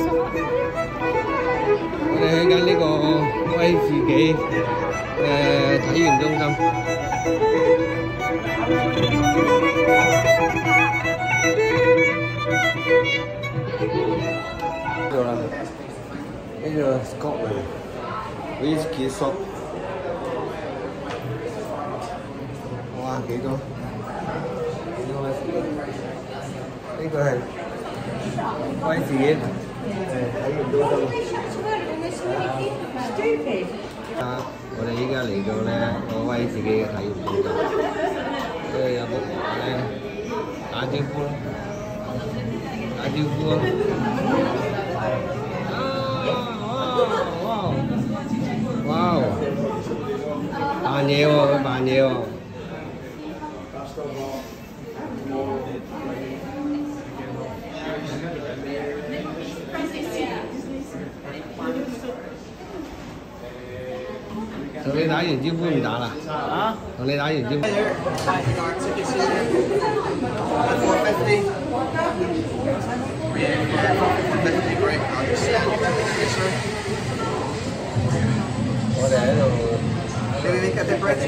我哋去緊呢個威士忌體驗中心。呢度啦，呢個 Scotland Whisky Shop。哇，幾多？呢個係威士忌體驗中心。我哋依家嚟到咧個威士忌嘅體驗中心，跟住有木馬咧打招呼咯，打招呼咯。哇！扮嘢喎，佢扮嘢喎。同你打完招呼唔打啦？啊？同你打完招呼。我哋喺度。Maybe make a pepperoni.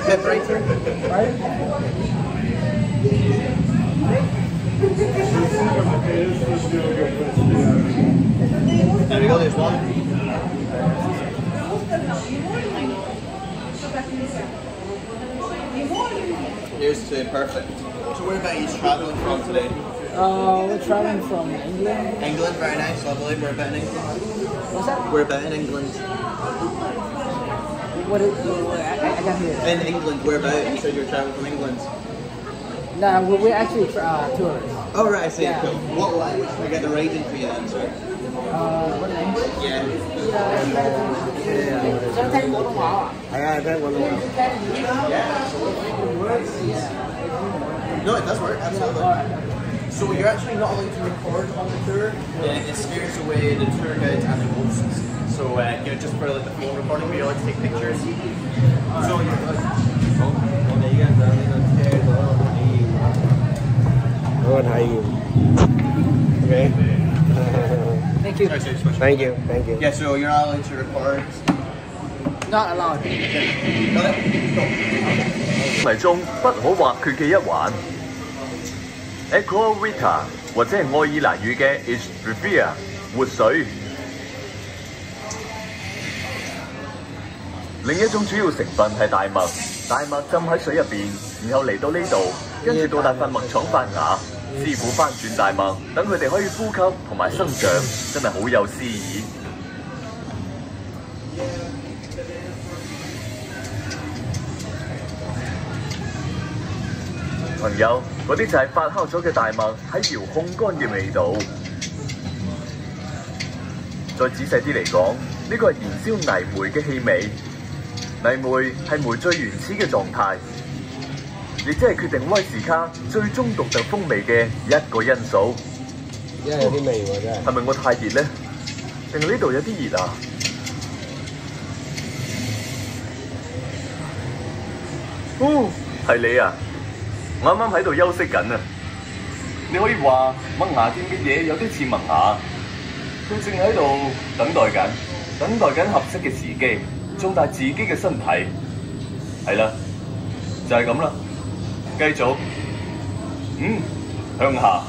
Pepperoni. There we go. There's one. Here's to perfect. So where about you travelling from today? We're traveling from England. England, very nice, lovely. We're about in England. What's that? We're about in England. I can't hear. In England, where about? You said you were traveling from England. No, we're actually tourists. Oh right, I see. Yeah. Cool. What language can I get the rating for you then, sir? What language? Yeah. 想聽廣東話啊？係啊，聽廣東話。No, it does work, absolutely. So you're actually not allowed to record on the tour. It scares away the tour guide and the hosts. So just for like the phone recording, we like to take pictures. So you're like, 好，我哋依家上呢個車嗰個體驗。Okay. Thank you. Thank you. Thank you. Yeah, so you're not allowed to record. Not allowed. Got it? Cool. 迷中不可或缺嘅一環。Aqua Vita 或者係愛爾蘭語嘅 Is Revere 活水。另一種主要成分係大麥，大麥浸喺水入邊，然後嚟到呢度，跟住到達份麥廠發芽，師傅翻轉大麥，等佢哋可以呼吸同埋生長，真係好有詩意。朋友，嗰啲就係發酵咗嘅大麥喺遙控乾嘅味道。再仔細啲嚟講，呢個係燃燒泥煤嘅氣味。泥煤係煤最原始嘅狀態，亦即係決定威士卡最終獨特風味嘅一個因素。真係有啲味喎，真係。係咪我太熱呢？定係呢度有啲熱啊？哦，係你啊！我啱啱喺度休息緊啊！你可以話麥芽店嘅嘢有啲似麥芽，佢正喺度等待緊合適嘅時機，壯大自己嘅身體。係啦，就係咁啦，繼續，向下。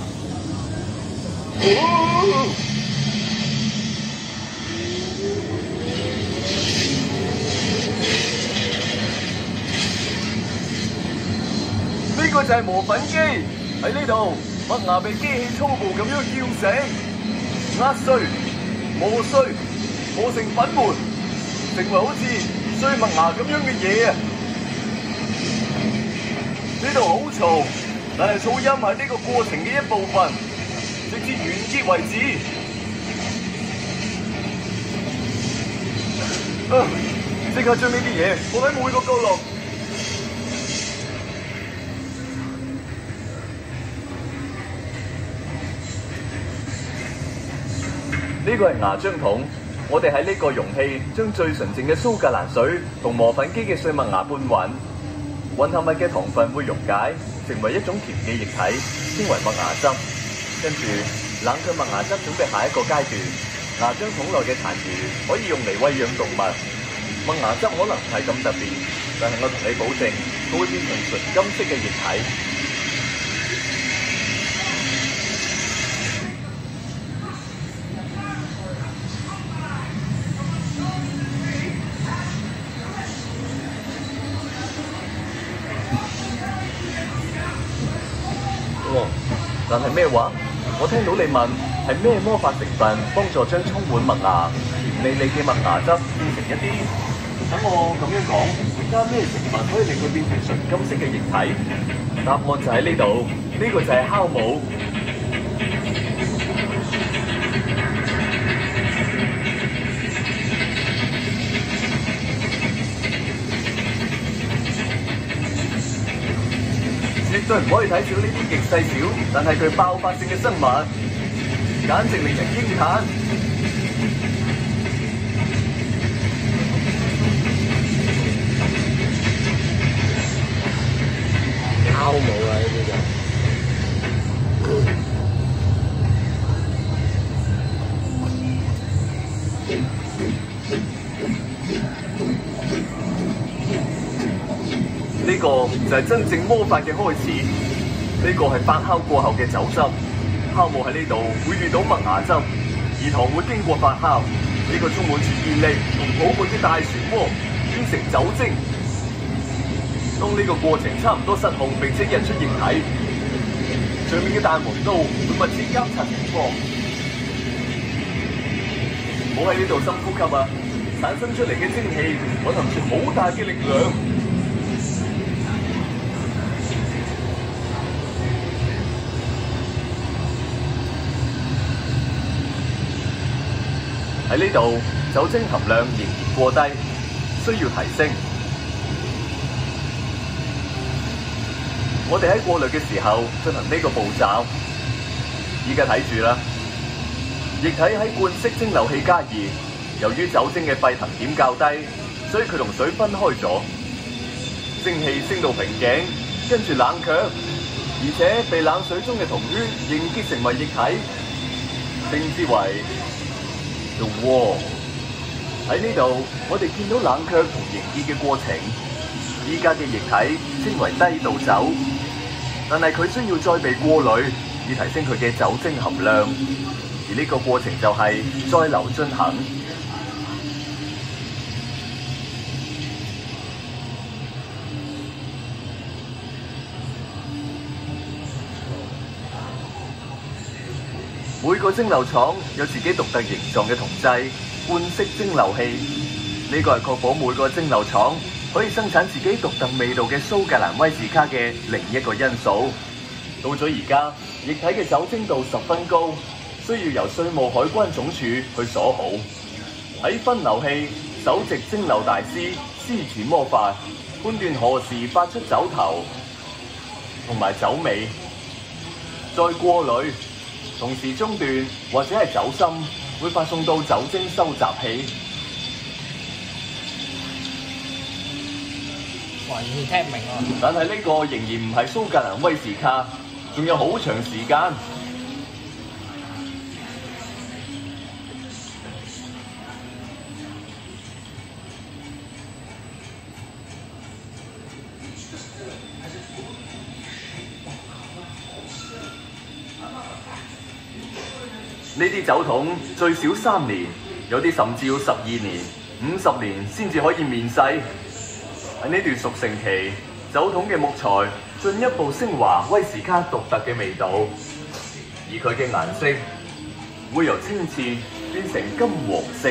呢個就係磨粉機，喺呢度麥芽被機器粗暴咁樣叫醒、壓碎、磨成粉末，成為好似碎麥芽咁樣嘅嘢啊！呢度好嘈，但係噪音係呢個過程嘅一部分，直至完結為止。即刻將呢啲嘢放喺每個角落。呢個係芽漿桶，我哋喺呢個容器將最純正嘅蘇格蘭水同磨粉機嘅碎麥芽拌勻，混合物嘅糖分會溶解，成為一種甜嘅液體，稱為麥芽汁。跟住冷卻麥芽汁準備下一個階段。牙漿桶內嘅殘餘可以用嚟餵養動物。麥芽汁可能唔係咁特別，但係我同你保證，佢會變成純金色嘅液體。但係咩話？我聽到你問係咩魔法成分幫助將充滿麥芽、甜膩膩嘅麥芽汁變成一啲，等我咁樣講，加咩成分可以令佢變成純金色嘅液體？答案就喺呢度，呢個就係酵母。絕對唔可以睇少呢啲極細小，但係具爆發性嘅生物，簡直令人驚歎。酵母啊，呢啲就。呢個就係真正魔法嘅開始。呢個係發酵過後嘅酒汁，酵母喺呢度會遇到麥芽汁，而糖會經過發酵。呢個充滿住熱力同泡沫嘅大漩渦變成酒精。當呢個過程差唔多失控並且引出液體，上面嘅大門刀會密切監察情況。唔好喺呢度深呼吸啊！產生出嚟嘅蒸氣蘊含住好大嘅力量。喺呢度，酒精含量仍然過低，需要提升。我哋喺過濾嘅時候進行呢個步驟。依家睇住啦，液體喺罐式蒸餾器加熱，由於酒精嘅沸騰點較低，所以佢同水分開咗。蒸氣升到瓶頸，跟住冷卻，而且被冷水中嘅銅圈凝結成為液體，稱之為喺呢度，我哋見到冷卻同凝結嘅過程。依家嘅液體稱為低度酒，但係佢需要再被過濾，以提升佢嘅酒精含量。而呢個過程就係再流進行。每個蒸餾廠有自己獨特形狀嘅銅製罐式蒸餾器，呢個係確保每個蒸餾廠可以生產自己獨特味道嘅蘇格蘭威士卡嘅另一個因素。到咗而家，液體嘅酒精度十分高，需要由稅務海關總署去鎖好。喺分流器，首席蒸餾大師施展魔法，判斷何時發出酒頭同埋酒尾，再過濾。同時中段或者係酒心會發送到酒精收集器。完全聽唔明啊！但係呢個仍然唔係蘇格蘭威士卡，仲有好長時間。呢啲酒桶最少3年，有啲甚至要12年、50年先至可以面世。喺呢段熟成期，酒桶嘅木材進一步升華威士卡獨特嘅味道，而佢嘅顏色會由清澈變成金黃色。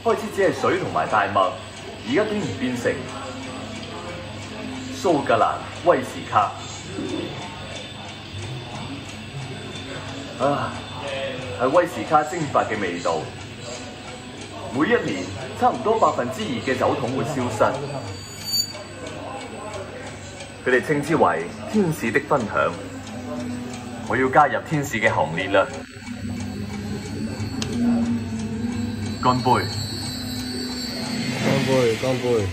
開始只係水同埋大麥，而家竟然變成蘇格蘭威士卡。係威士卡蒸發嘅味道。每一年，差唔多2%嘅酒桶會消失。佢哋稱之為天使的分享。我要加入天使嘅行列啦！乾杯！乾杯！乾杯！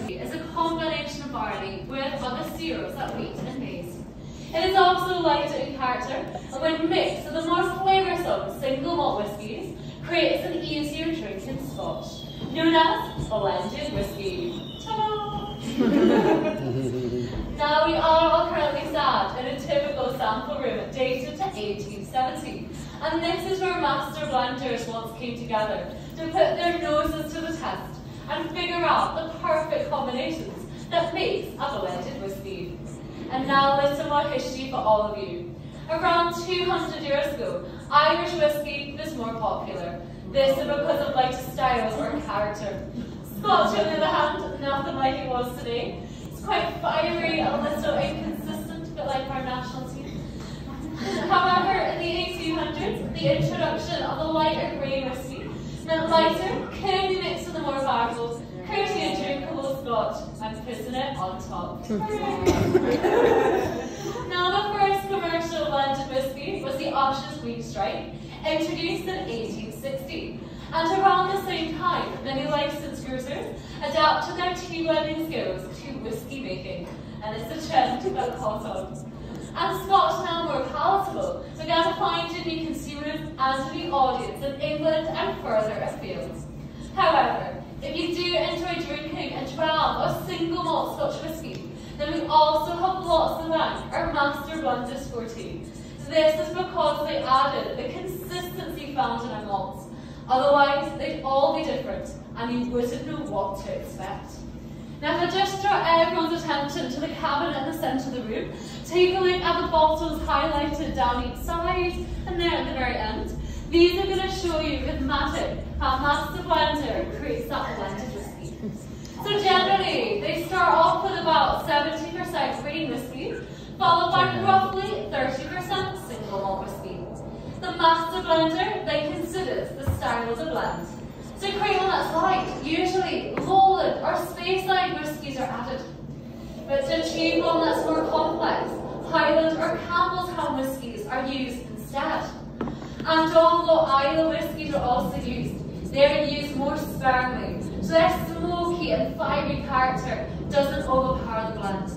It's a combination of barley with other cereals like wheat and maize. It is also lighter in character when mixed with the more flavoursome single malt whiskies, creates an easier drinking Scotch, known as blended whisky. Ta-da! Now we are all currently sat in a typical sample room dated to 1870, and this is where master blenders once came together to put their noses to the test and figure out the perfect combinations that makes a blended whisky. And now listen more history for all of you. Around 200 years ago, Irish whisky was more popular. This is because of lighter styles or character. Scotch, on the other hand, nothing like it was today. It's quite fiery, a little inconsistent, a bit like our national team. However, in the 1800s, the introduction of the lighter grey whisky meant lighter can be mixed with the more powerful, creating a drinkable Scotch and putting it on top. Now, the first commercial blended whisky was the Osher's Green Stripe, introduced in 1860. And around the same time, many licensed cruisers adapted their tea blending skills to whisky making, and it's a trend that caught on. And Scotch, now more palatable, began to find a new consumers and a new audience in England and further afield. However, if you do enjoy drinking a dram of single malt Scotch whisky, then we also have lots of that, our master blenders forte. This is because they added the consistency found in our malts. Otherwise, they'd all be different, and you wouldn't know what to expect. Now, if I just draw everyone's attention to the cabinet in the centre of the room, take a look at the bottles highlighted down each side, and there at the very end. These are going to show you with magic how Master Blender creates that blended whisky. So generally, they start off with about 70% green whisky, followed by roughly 30% single malt whisky. The Master Blender then considers the style of the blend. To create one that's light, usually Lowland or Speyside whiskies are added. But to achieve one that's more complex, Highland or Campbelltown whiskies are used instead. And although Islay whiskies are also used, they're used more sparingly, so their smoky and fiery character doesn't overpower the blend.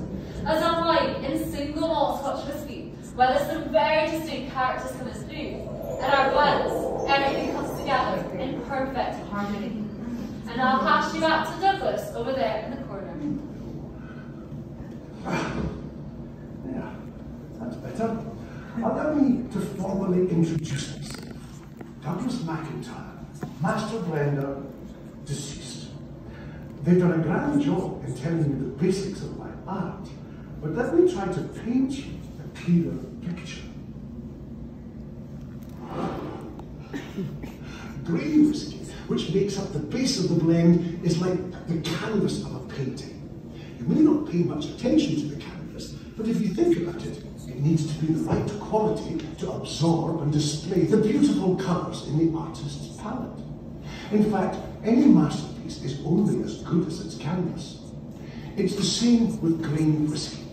As unlike in single malt Scotch whisky, where there's some very distinct characters coming through, in our blends, everything comes together in perfect harmony. And I'll pass you back to Douglas over there in the corner. Yeah, that's better. Allow me to formally introduce myself. Douglas McIntyre, Master Blender, deceased. They've done a grand job in telling you the basics of my art, but let me try to paint you a clearer picture. Grey whisky, which makes up the base of the blend, is like the canvas of a painting. You may not pay much attention to the canvas, but if you think about it, it needs to be the right quality to absorb and display the beautiful colours in the artist's palette. In fact, any masterpiece is only as good as its canvas. It's the same with grain whisky.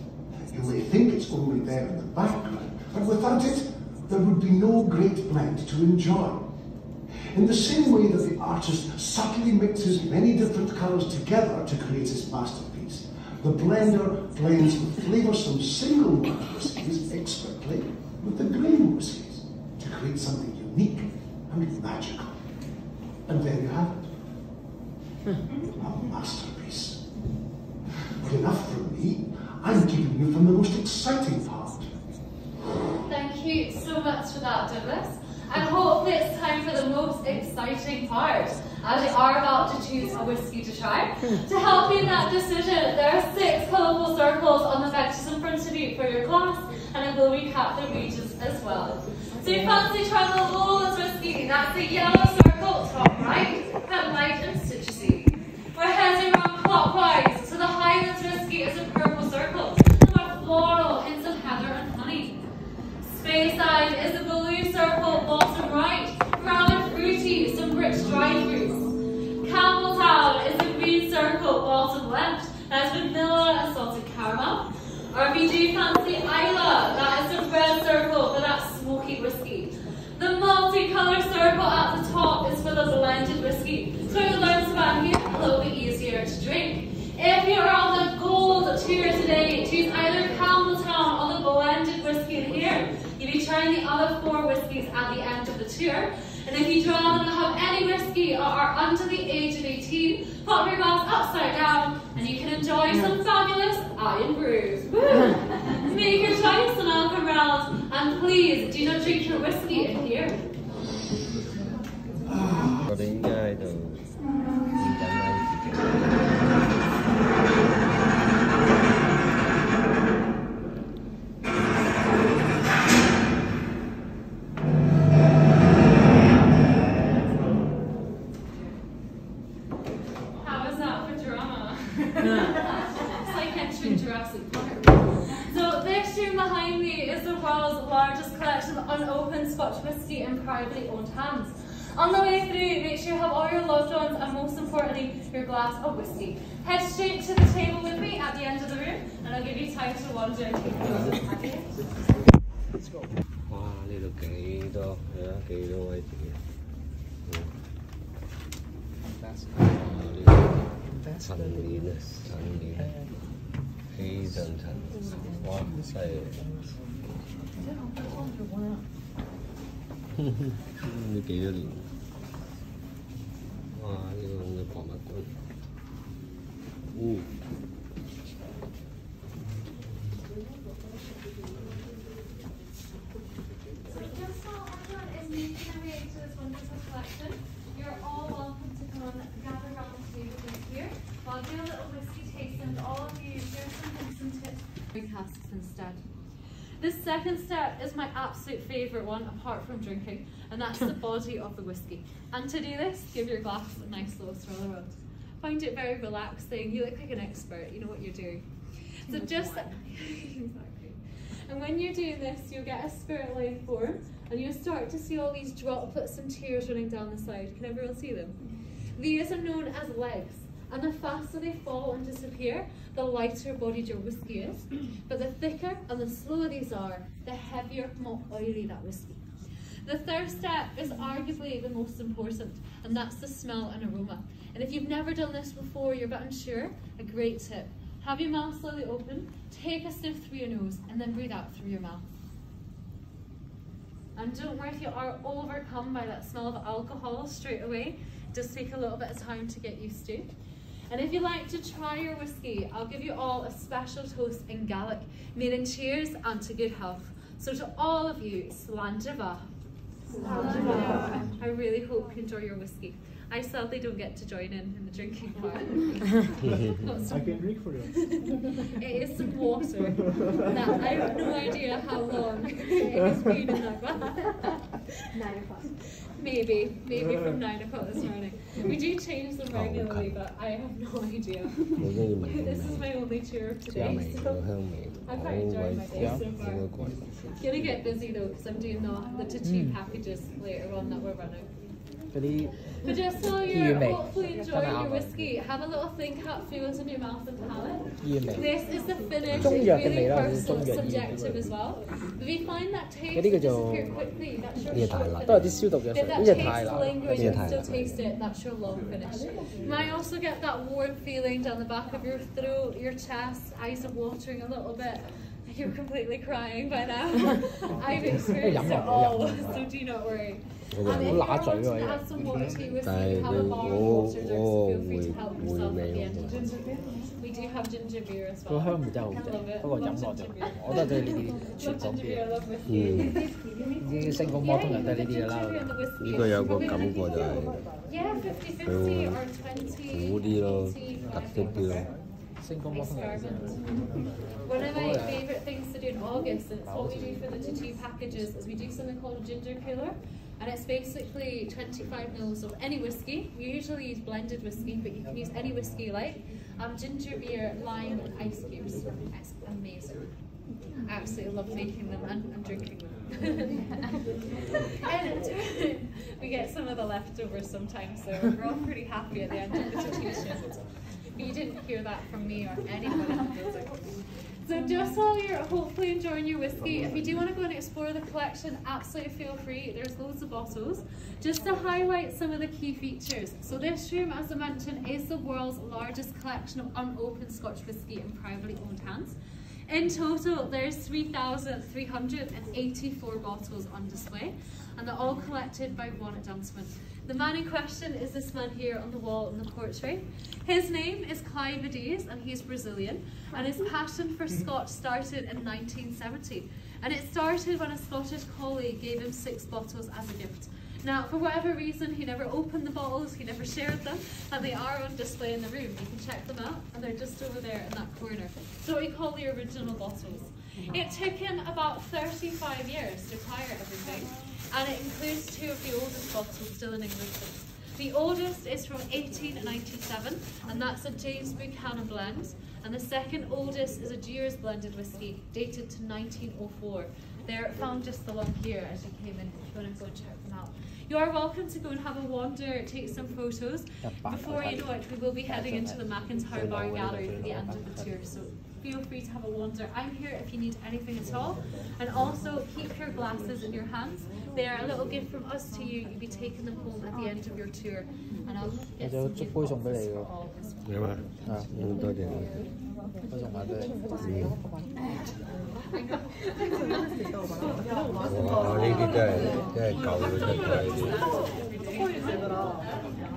You may think it's only there in the background, but without it, there would be no great blend to enjoy. In the same way that the artist subtly mixes many different colours together to create his masterpiece, the blender blends the flavoursome single malt whiskies expertly with the grain whiskies to create something unique and magical. And there you have it. A masterpiece. But enough from me. I'm keeping you from the most exciting part. Thank you so much for that, Douglas. And hopefully it's time for the most exciting part, as you are about to choose a whisky to try. To help you in that decision, there are 6 colourful circles on the benches in front of you for your glass, and I will recap the regions as well. So you fancy trying the Lowlands whisky, that's the yellow circle, top right, and light and citrusy. We're heading around clockwise, so the Highlands whisky is a purple circle, and we're floral, hints of heather and honey. Speyside is a blue circle, bottom right, rather fruity, some rich dry fruits. Campbelltown is a green circle, bottom left, that's vanilla and salted caramel. Or if you do fancy Islay, that is a red circle for that smoky whisky. The multicolour circle at the top is for the blended whisky, so it learns about you a little bit easier to drink. If you're on the gold tour today, choose either Campbelltown or the blended whisky in here. You'll be trying enjoying the other 4 whiskies at the end of the tour. And if you'd rather not have any whiskey or are under the age of 18, pop your glass upside down and you can enjoy some fabulous iron brews. Make your choice and I'll come round. And please, do not drink your whiskey in here. 我哋應該喺度練緊威士忌。How is that for drama? It's like entering Jurassic Park. So this room behind me is the world's largest collection of unopened Scotch whisky in privately owned hands. On the way through, make sure you have all your loved ones and most importantly, your glass of whisky. Head straight to the table with me at the end of the room and I'll give you time to wander and take notes. Let's go. 哇！呢度幾多係啊？幾多威士忌？陳年啊，陳年，希慎陳，哇！犀利！呢幾多年？哇！呢個咁嘅博物館，So just while everyone is making their way to this wonderful collection, you're all welcome to come and gather around the table here. While I do a little whiskey tasting with all of you, here's some hints and tips. Casks instead. This second step is my absolute favourite one, apart from drinking, and that's the body of the whiskey. And to do this, give your glass a nice little swirl around. Find it very relaxing. You look like an expert. You know what you're doing. So just exactly. And when you're doing this, you'll get a spirit line form, and you'll start to see all these droplets and tears running down the side. Can everyone see them? These are known as legs. And the faster they fall and disappear, the lighter bodied your whiskey is. But the thicker and the slower these are, the heavier, more oily that whiskey. The third step is arguably the most important, and that's the smell and aroma. And if you've never done this before, you're a bit unsure, a great tip. Have your mouth slowly open, take a sniff through your nose, and then breathe out through your mouth. And don't worry if you are overcome by that smell of alcohol straight away. Just take a little bit of time to get used to. And if you'd like to try your whiskey, I'll give you all a special toast in Gaelic, meaning cheers and to good health. So to all of you, Slanjava. I really hope you enjoy your whiskey. I sadly don't get to join in the drinking part. I can drink for you. It is some water that I have no idea how long it has been in that glass. 9 o'clock. Maybe from 9 o'clock this morning. We do change them regularly, but I have no idea. This is my only tour of today, so I'm quite enjoying my day so far. It's gonna get busy though, because I'm doing the tattoo packages later on that we're running. But just while you're hopefully enjoying your whiskey, have a little think how it feels in your mouth and palate. This is the finish, it's really personal, subjective as well. If you find that taste disappear quickly, that's your short finish. If that taste lingering, you can still taste it, that's your long finish. You might also get that warm feeling down the back of your throat, your chest, eyes are watering a little bit. You're completely crying by now. I've experienced it all, so do not worry. If you want to add some water to your whiskey, you have a bar of water just feel free to help yourself at the end. We do have ginger beer as well. I love it. Love ginger beer. Love ginger beer, love whiskey. 升降摩通人都係呢啲㗎啦。呢個有個感覺就係 Yeah, 50-50 or 20. 苦啲咯，特色啲咯。 One of my favourite things to do in August, and it's what we do for the tattoo packages, is we do something called a ginger cooler, and it's basically 25 mils of any whiskey. We usually use blended whiskey, but you can use any whiskey you like. Ginger beer, lime, and ice cubes. It's amazing. I absolutely love making them and drinking them. And we get some of the leftovers sometimes, so we're all pretty happy at the end of the tattoo shift. But you didn't hear that from me or anyone in the building. So just while you're hopefully enjoying your whiskey, if you do want to go and explore the collection, absolutely feel free. There's loads of bottles. Just to highlight some of the key features. So this room, as I mentioned, is the world's largest collection of unopened Scotch whisky in privately owned hands. In total, there's 3,384 bottles on display, and they're all collected by one gentleman. The man in question is this man here on the wall in the portrait. His name is Clive Adiz, and he's Brazilian, and his passion for Scotch started in 1970. And it started when a Scottish colleague gave him 6 bottles as a gift. Now, for whatever reason, he never opened the bottles, he never shared them, and they are on display in the room. You can check them out, and they're just over there in that corner. So what we call the original bottles. It took him about 35 years to acquire everything, and it includes 2 of the oldest bottles still in existence. The oldest is from 1897, and that's a James Buchanan blend, and the second oldest is a Deers blended whiskey, dated to 1904. They're found just along here as you came in, if you want to go and check them out. You are welcome to go and have a wander, take some photos. Before you know it, we will be heading into the McIntyre Bar Gallery for the end of the tour, so feel free to have a wander. I'm here if you need anything at all. And also, keep your glasses in your hands. They are a little gift from us to you. You'll be taking them home at the end of your tour. And I'll get some gift boxes for all as well. Đúng không? Tôi thì呢啲真係舊嘅出嚟。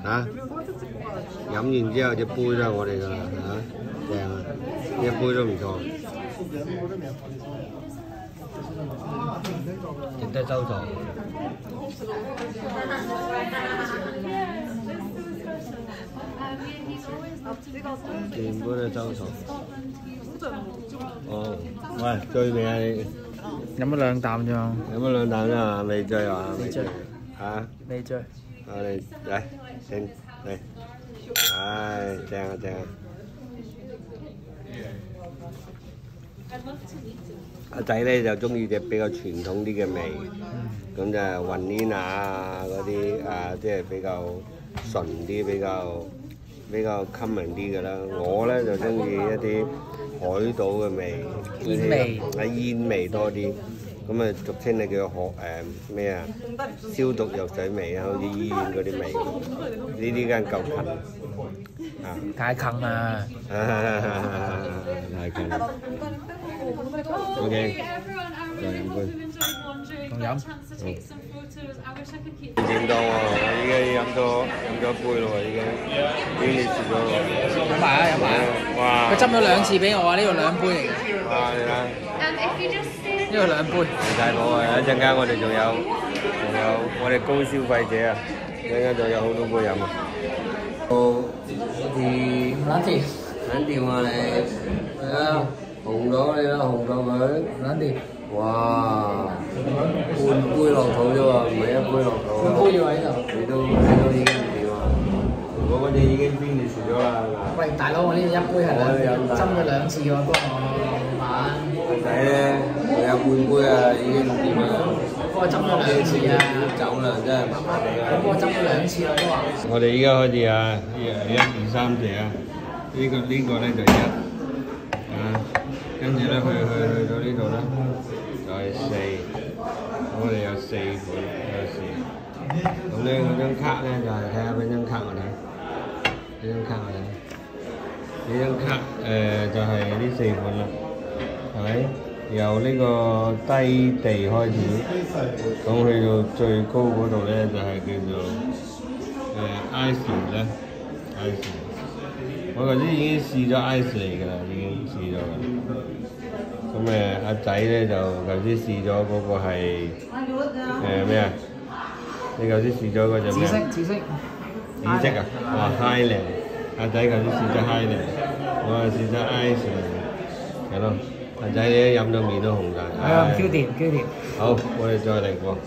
嚇！飲完之後隻杯都係我哋㗎啦嚇，正啊！呢一杯都唔錯，值得收藏。全部都收藏。哦，喂，醉未啊你？飲咗2啖啫嘛。飲咗2啖啫嘛，未醉啊？未醉。嚇？未醉。我哋嚟，整嚟。唉，正啊正啊！阿仔咧就中意隻比較傳統啲嘅味，咁就雲呢拿啊嗰啲啊，即係比較純啲，比較 common 啲嘅啦。我咧就中意一啲海島嘅味，煙味，煙味多啲。咁啊，俗稱你叫咩啊？消毒藥水味啊，好似醫院嗰啲味。呢啲梗夠近啊！太近啦！太近啦。OK， 再飲杯。仲飲？點到喎？我已經飲咗一杯咯喎，已經烈絕咗喎。飲埋啊！飲埋啊！哇！佢斟咗2次俾我啊！呢度2杯嚟嘅。哇！你睇。呢度2杯。唔使冇啊！一陣間我哋仲有我哋高消費者啊！一陣間仲有好多杯飲啊！冷甜啊你，係啊，紅咗你啦，紅咗佢。冷甜。哇！半杯落肚啫喎，唔係1杯落肚。半杯要喺度。你都已經唔掂喎。我嗰隻已經邊住咗啦。喂，大佬，我呢隻1杯係斟咗2次喎，幫我老闆。個仔咧，佢有半杯啊，已經唔掂啦。幫我斟咗2次啊！走啦，真係麻麻地啊！幫我斟咗2次啦，都話。我哋依家開始啊，1、2、3、4啊，呢個咧就1啊，跟住咧去到呢度咧就係4，我哋有4款有4。咁咧嗰張卡咧就係睇下邊張卡我睇，呢張卡我睇，呢張卡就係呢4款啦，係咪？由呢個低地開始，咁去到最高嗰度咧就係叫做Ice 咧 ，Ice。我頭先已經試咗 Ice 嚟㗎啦，已經試咗㗎。咁阿仔咧就頭先試咗嗰個係咩啊？你頭先試咗嗰隻咩？紫色啊！哇 ，Highland。阿仔頭先試咗 Highland， 我係試咗 Ice 係咯。阿仔你飲到面都紅晒。係啊，Q 甜。好，我哋再嚟過。